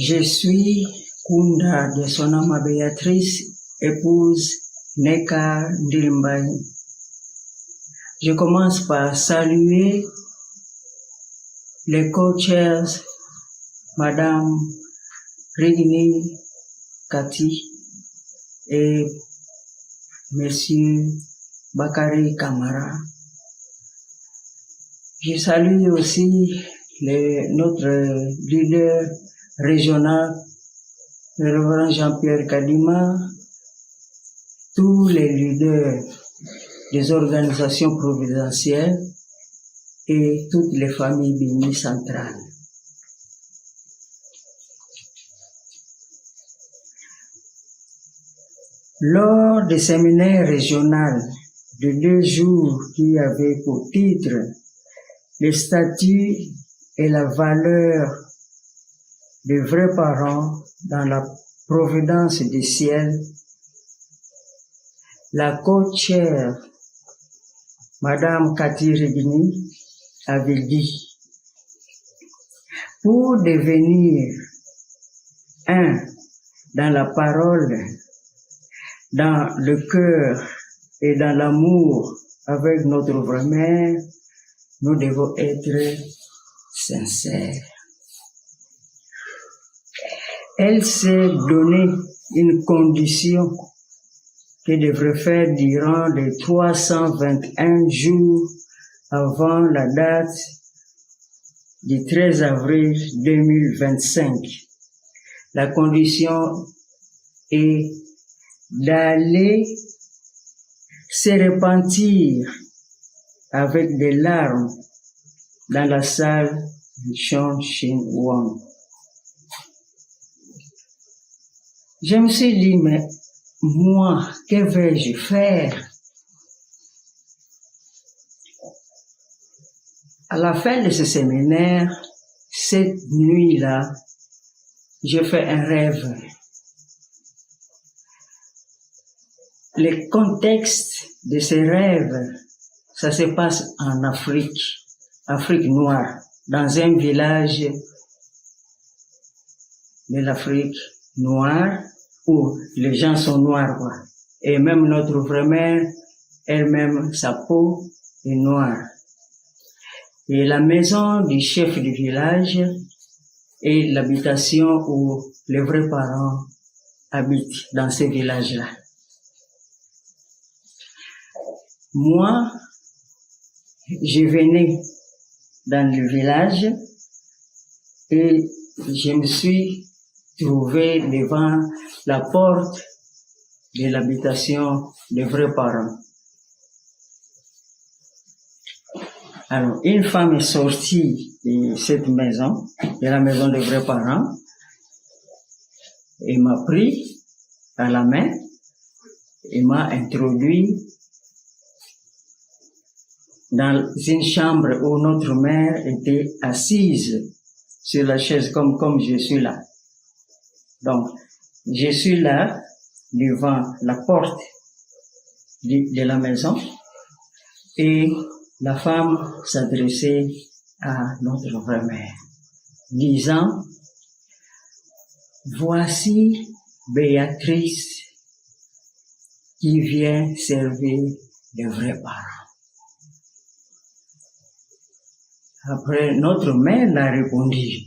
Je suis Kunda de son nom Béatrice, épouse Neka Ndilmbaï. Je commence par saluer les co-chairs, Madame Rigni Kati et Monsieur Bakari Kamara. Je salue aussi notre leader régional, le révérend Jean-Pierre Kadima, tous les leaders des organisations providentielles et toutes les familles bénies centrales. Lors des séminaires régionaux de 2 jours qui avaient pour titre les statuts et la valeur des vrais parents dans la providence du ciel, la co-chaire, Madame Cathy Regini, avait dit: pour devenir un dans la parole, dans le cœur et dans l'amour avec notre vraie mère, nous devons être sincères. Elle s'est donné une condition qu'elle devrait faire durant les 321 jours avant la date du 13 avril 2025. La condition est d'aller se repentir avec des larmes dans la salle du Chon Shin Won. Je me suis dit, mais moi, que vais-je faire? À la fin de ce séminaire, cette nuit-là, j'ai fait un rêve. Le contexte de ce rêve, ça se passe en Afrique, Afrique noire, dans un village de l'Afrique noire où les gens sont noirs, quoi. Et même notre vraie mère, elle-même, sa peau est noire. Et la maison du chef du village est l'habitation où les vrais parents habitent dans ce village-là. Moi, je venais dans le village et je me suis trouvé devant la porte de l'habitation des vrais parents. Alors, une femme est sortie de cette maison, de la maison des vrais parents, et m'a pris à la main et m'a introduit dans une chambre où notre mère était assise sur la chaise comme je suis là. Donc, je suis là devant la porte de la maison et la femme s'adressait à notre vraie mère, disant: voici Béatrice qui vient servir les vrais parents. Après, notre mère l'a répondu.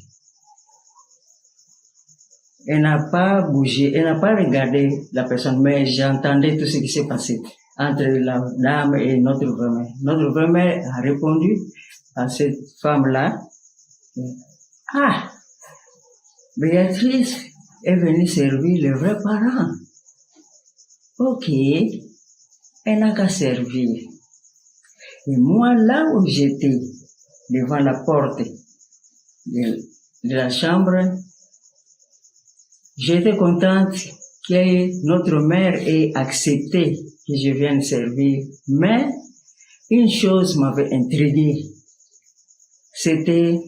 Elle n'a pas bougé, elle n'a pas regardé la personne, mais j'entendais tout ce qui s'est passé entre la dame et notre vraie mère. Notre vraie mère a répondu à cette femme-là: ah, Béatrice est venue servir les vrais parents. Ok, elle n'a qu'à servir. Et moi, là où j'étais, devant la porte de la chambre, j'étais contente que notre mère ait accepté que je vienne servir. Mais une chose m'avait intrigué. C'était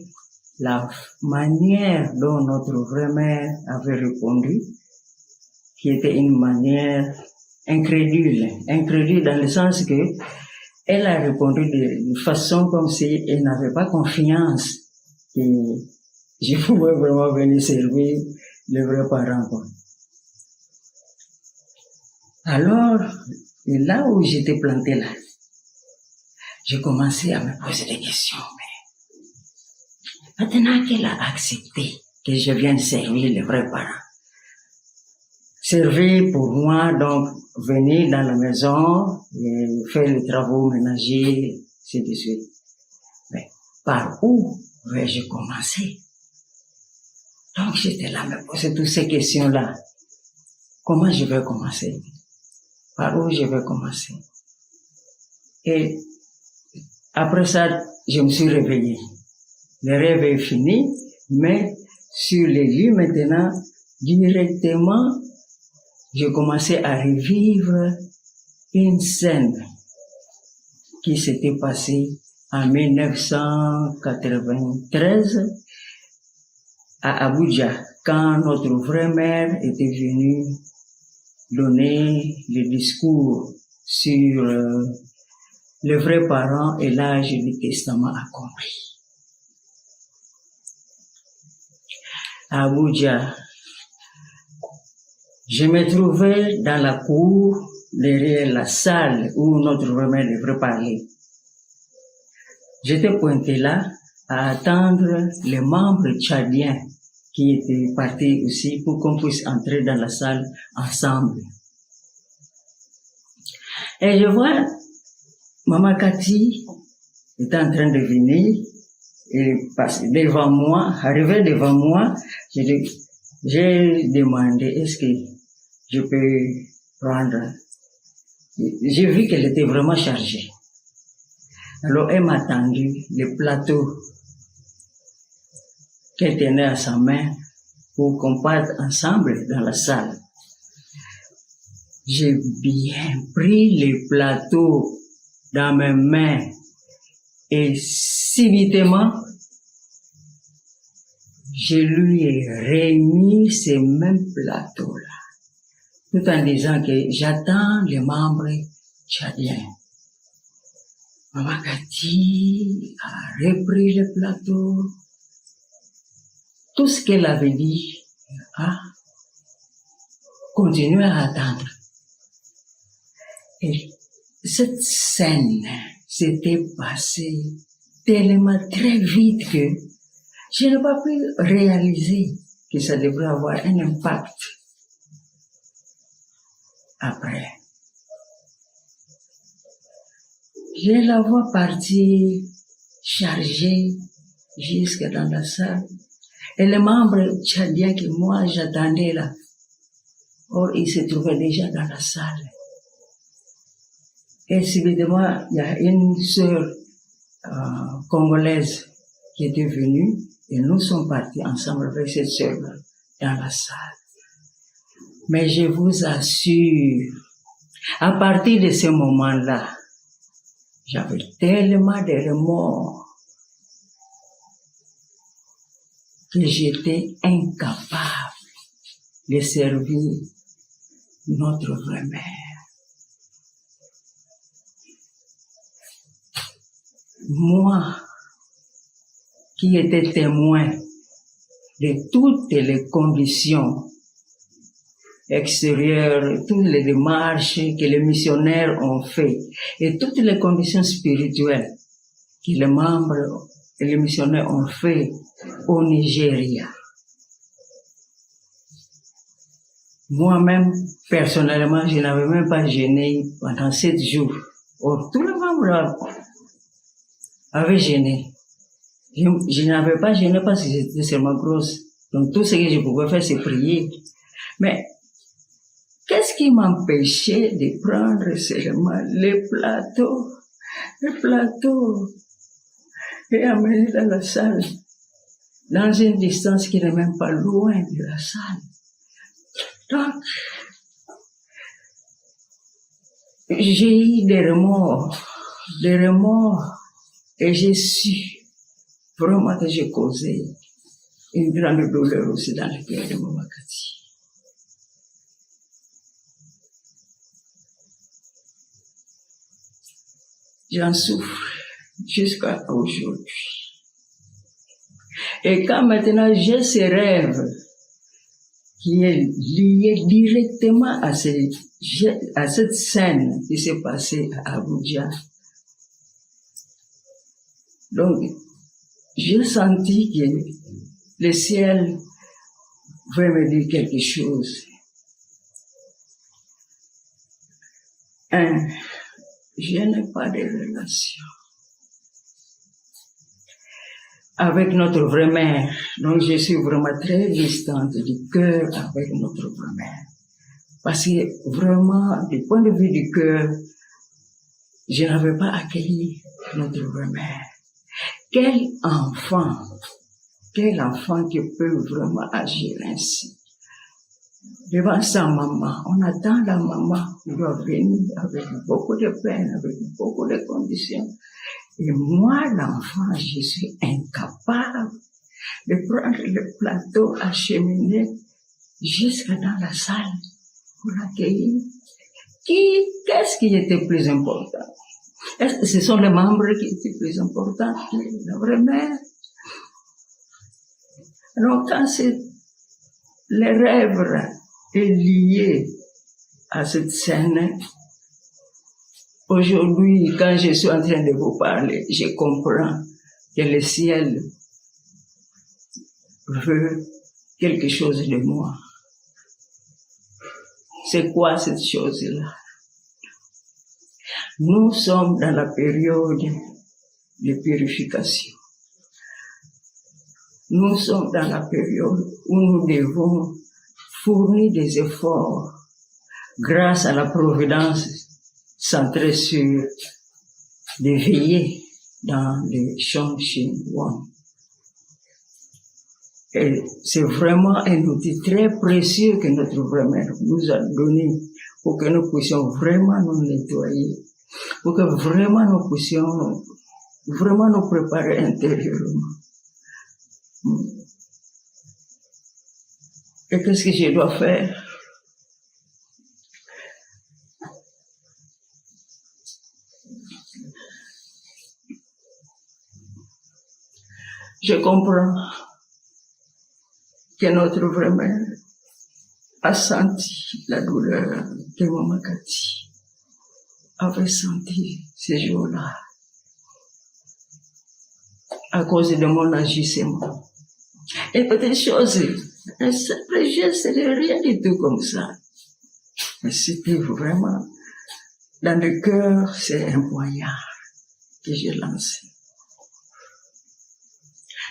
la manière dont notre vraie mère avait répondu, qui était une manière incrédule. Incrédule dans le sens que elle a répondu de façon comme si elle n'avait pas confiance que je pouvais vraiment venir servir les vrais parents, quoi. Alors, et là où j'étais planté là, j'ai commencé à me poser des questions. Mais maintenant qu'elle a accepté que je vienne servir les vrais parents, servir pour moi, donc venir dans la maison et faire les travaux ménagers, ainsi de suite. Mais par où vais-je commencer? Donc j'étais là, me poser toutes ces questions-là. Comment je vais commencer? Par où je vais commencer? Et après ça, je me suis réveillé. Le rêve est fini, mais sur les lits maintenant, directement, j'ai commencé à revivre une scène qui s'était passée en 1993 à Abuja, quand notre vraie mère était venue donner le discours sur les vrais parents et l'âge du testament accompli. À Abuja, je me trouvais dans la cour, derrière la salle où notre vraie mère devrait parler. J'étais pointé là à attendre les membres tchadiens qui étaient partis aussi pour qu'on puisse entrer dans la salle ensemble. Et je vois Maman Cathy est en train de venir et passer devant moi, arriver devant moi, j'ai demandé est-ce que je peux prendre. J'ai vu qu'elle était vraiment chargée. Alors elle m'a tendu le plateau qu'elle tenait à sa main pour qu'on parte ensemble dans la salle. J'ai bien pris le plateau dans mes mains et subitement, je lui ai remis ce même plateau-là, tout en disant que j'attends les membres tchadiens. Maman Cathy a repris le plateau. Tout ce qu'elle avait dit, continuez à attendre. Et cette scène s'était passée tellement très vite que je n'ai pas pu réaliser que ça devrait avoir un impact après. Je la vois partir chargée jusque dans la salle. Et les membres tchadiens que moi j'attendais là, or ils se trouvaient déjà dans la salle. Et subitement, il y a une sœur congolaise qui était venue et nous sommes partis ensemble avec cette sœur-là dans la salle. Mais je vous assure, à partir de ce moment-là, j'avais tellement de remords que j'étais incapable de servir notre vraie mère. Moi, qui étais témoin de toutes les conditions extérieures, toutes les démarches que les missionnaires ont fait et toutes les conditions spirituelles que les membres et les missionnaires ont fait au Nigeria. Moi-même, personnellement, je n'avais même pas jeûné pendant 7 jours. Or, tous les membres avaient jeûné. Je n'avais pas jeûné parce que j'étais seulement grosse. Donc, tout ce que je pouvais faire, c'est prier. Mais, qu'est-ce qui m'empêchait de prendre seulement le plateau, et amener dans la salle, dans une distance qui n'est même pas loin de la salle. Donc, j'ai eu des remords, et j'ai su vraiment que j'ai causé une grande douleur aussi dans le cœur de Maman Cathy. J'en souffre jusqu'à aujourd'hui. Et quand maintenant j'ai ce rêve qui est lié directement à cette scène qui s'est passée à Abuja, donc j'ai senti que le ciel veut me dire quelque chose. Je n'ai pas de relation avec notre vraie mère. Donc je suis vraiment très distante du cœur avec notre vraie mère. Parce que vraiment, du point de vue du cœur, je n'avais pas accueilli notre vraie mère. Quel enfant qui peut vraiment agir ainsi? Devant sa maman, on attend la maman qui doit venir avec beaucoup de peine, avec beaucoup de conditions. Et moi, l'enfant, je suis incapable de prendre le plateau acheminé jusqu'à dans la salle pour l'accueillir. Qu'est-ce qui était plus important? Est-ce que ce sont les membres qui étaient plus importants que la vraie mère? Alors, quand le rêve est lié à cette scène, aujourd'hui, quand je suis en train de vous parler, je comprends que le ciel veut quelque chose de moi. C'est quoi cette chose-là? Nous sommes dans la période de purification. Nous sommes dans la période où nous devons fournir des efforts grâce à la providence centrée sur des veillées dans les champs chinois. Et c'est vraiment un outil très précieux que notre vraie mère nous a donné pour que nous puissions vraiment nous nettoyer, pour que vraiment nous puissions vraiment nous préparer intérieurement. Et qu'est-ce que je dois faire? Je comprends que notre vraie mère a senti la douleur que Maman Cathy avait senti ces jours-là à cause de mon agissement. Et peut-être chose, un simple geste, c'était rien du tout comme ça. Mais c'était vraiment, dans le cœur, c'est un poignard que j'ai lancé.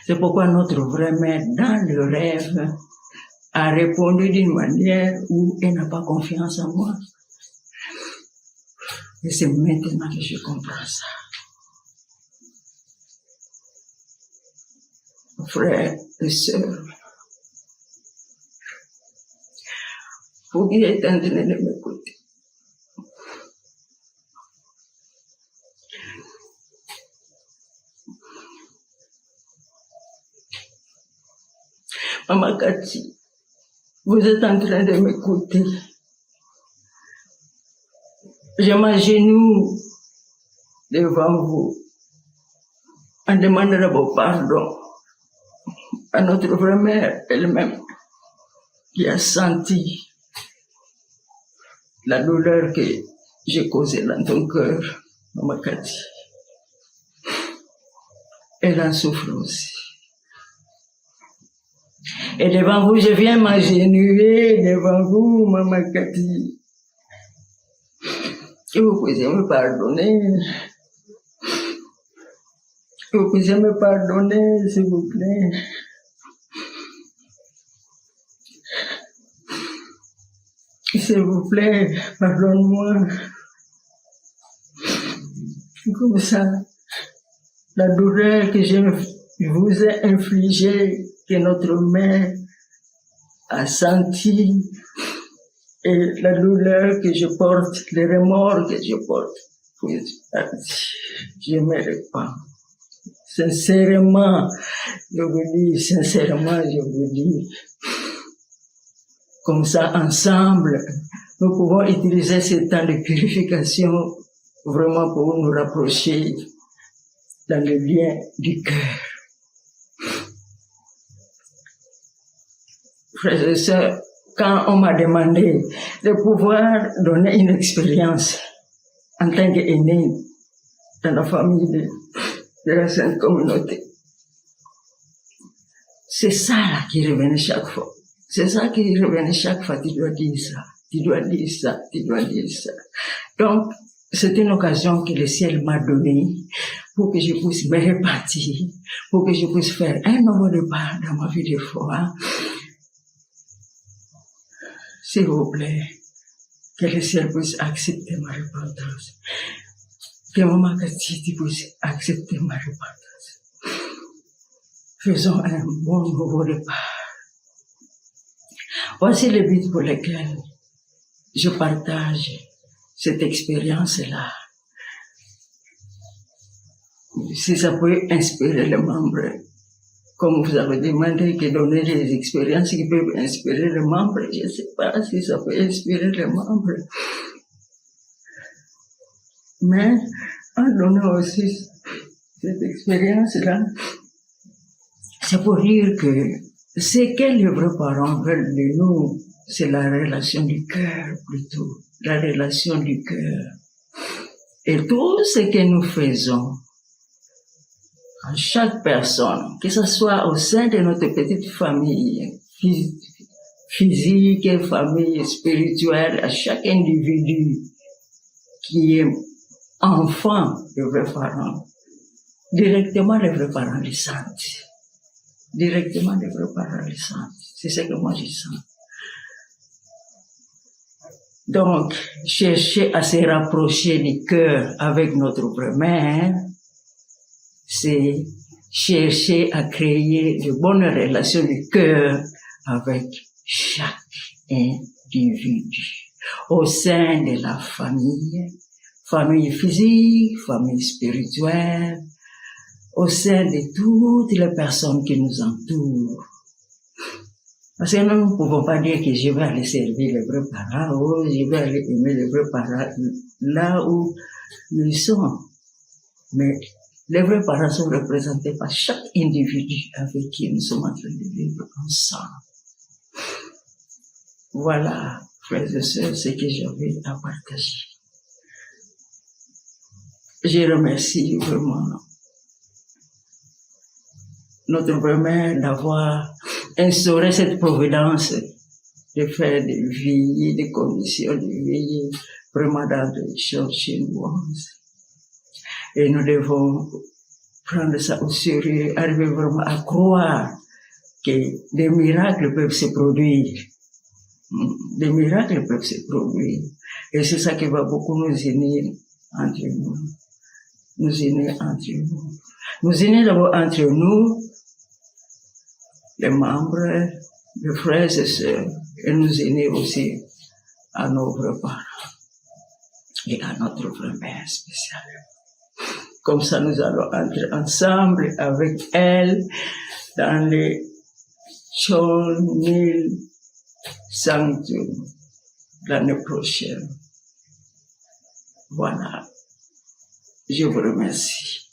C'est pourquoi notre vraie mère, dans le rêve, a répondu d'une manière où elle n'a pas confiance en moi. Et c'est maintenant que je comprends ça. Frères et sœurs, vous qui êtes en train de m'écouter, Maman Cathy, vous êtes en train de m'écouter. Je m'agenouille devant vous en demandant vos pardons à notre vraie mère elle-même qui a senti la douleur que j'ai causée dans ton cœur, Maman Cathy. Elle en souffre aussi. Et devant vous, je viens m'agenouiller devant vous, Maman Cathy. Que vous puissiez me pardonner. Que vous puissiez me pardonner, s'il vous plaît. S'il vous plaît, pardonne-moi. Comme ça, la douleur que je vous ai infligée, que notre mère a senti, et la douleur que je porte, le remords que je porte, je me répands. Sincèrement, je vous dis, comme ça, ensemble, nous pouvons utiliser ce temps de purification vraiment pour nous rapprocher dans le lien du cœur. frères et sœurs, quand on m'a demandé de pouvoir donner une expérience en tant qu'aîné dans la famille de la Sainte Communauté, c'est ça là qui revenait chaque fois. C'est ça qui revenait chaque fois. Tu dois dire ça, tu dois dire ça, tu dois dire ça. Donc, c'est une occasion que le ciel m'a donnée pour que je puisse me répartir, pour que je puisse faire un nouveau départ dans ma vie de foi. S'il vous plaît, que le ciel puisse accepter ma repentance. Que Maman Cathy puisse accepter ma repentance. Faisons un bon nouveau départ. Voici le but pour lequel je partage cette expérience-là. Si ça peut inspirer les membres, comme vous avez demandé que donner des expériences qui peuvent inspirer les membres, je ne sais pas si ça peut inspirer les membres. Mais en donnant aussi cette expérience-là, c'est pour dire que ce que les vrais parents veulent de nous, c'est la relation du cœur plutôt, la relation du cœur. Et tout ce que nous faisons, à chaque personne, que ce soit au sein de notre petite famille physique, famille spirituelle, à chaque individu qui est enfant de vrais parents, directement les vrais parents le sentent. Directement les vrais parents le sentent. C'est ce que moi je sens. Donc, chercher à se rapprocher du cœur avec notre vraie mère, c'est chercher à créer de bonnes relations du cœur avec chaque individu au sein de la famille, famille physique, famille spirituelle, au sein de toutes les personnes qui nous entourent. Parce que nous ne pouvons pas dire que je vais aller servir les vrais parents ou je vais aller aimer les vrais parents là où ils sont. Mais les vrais parents sont représentés par chaque individu avec qui nous sommes en train de vivre ensemble. Voilà, frères et sœurs, ce que j'avais à partager. Je remercie vraiment notre vraie mère d'avoir instauré cette providence de faire des veillées, des conditions de veillée vraiment dans des choses chinoises. Et nous devons prendre ça au sérieux, arriver vraiment à croire que des miracles peuvent se produire. Des miracles peuvent se produire. Et c'est ça qui va beaucoup nous unir entre nous. Nous unir entre nous. Nous unir d'abord entre nous, les membres, les frères et sœurs, et nous unir aussi à nos vrais parents et à notre vraie mère spéciale. Comme ça, nous allons entrer ensemble avec elle dans les Chonil Sanctum l'année prochaine. Voilà. Je vous remercie.